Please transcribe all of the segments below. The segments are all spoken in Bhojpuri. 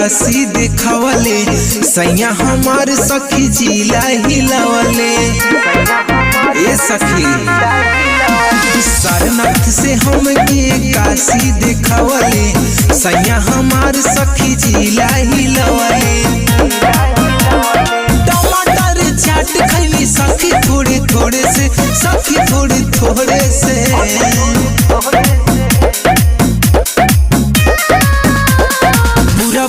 काशी दिखावले सैया हमार सखी जिला हिलावले। ए सखी सारनाथ से हमके काशी दिखावले सैया हमार सखी जिला हिलावले। टमाटर चाट खैली सखी थोड़े थोड़े से, सखी थोड़े थोड़े से। पूरा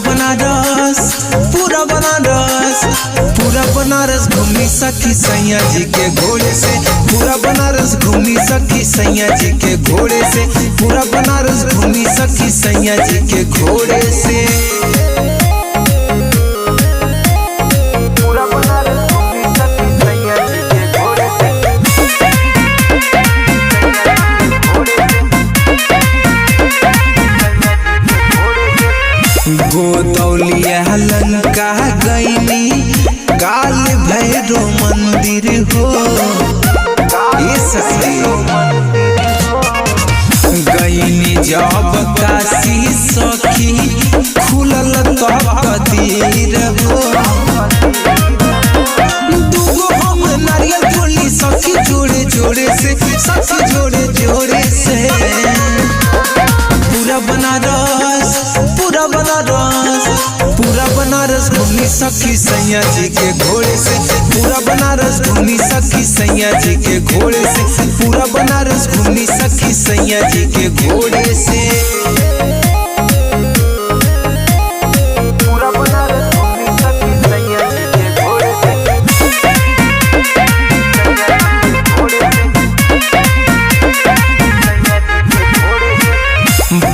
बनारस घूमी सखी सैया जी के घोड़े से, पूरा बनारस घूमी सखी सैया जी के घोड़े से, पूरा बनारस घूमी सखी सैया जी के घोड़े से। गोदौलिया लंका गईनी काल भैरव मंदिर हो। ये सखी गईनी जब काशी सखी खुलल कदीर हो। दूगो हम नारियल फोड़ली सखी जोड़े जोड़े से, सखी जोड़े जोड़े से। पूरा बनारस घूमी सखी सैया जी के घोड़े से, पूरा बनारस घूमी सखी सैया जी के घोड़े से, पूरा बनारस घूमी सखी सैया जी के घोड़े से।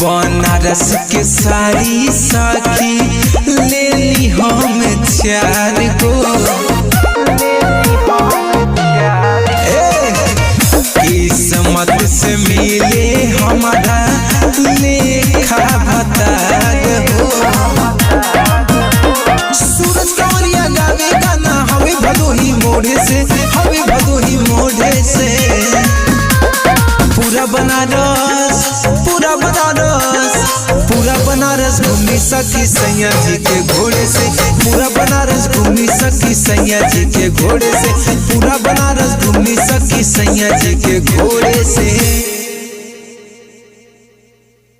बनारस के साड़ी सखी ले ली हम 4 गो। किस्मत से मिले हमारा लेखा भतार हो। सूरज कंवरिया गावे गाना हमें भदोही मोड़े से, हमें भदोही मोड़े से। पूरा बनारस घूमी सखी सैया जी के घोड़े से, पूरा बनारस घूमी सखी सैया जी के घोड़े से, पूरा बनारस घूमी सखी सैया जी के घोड़े से।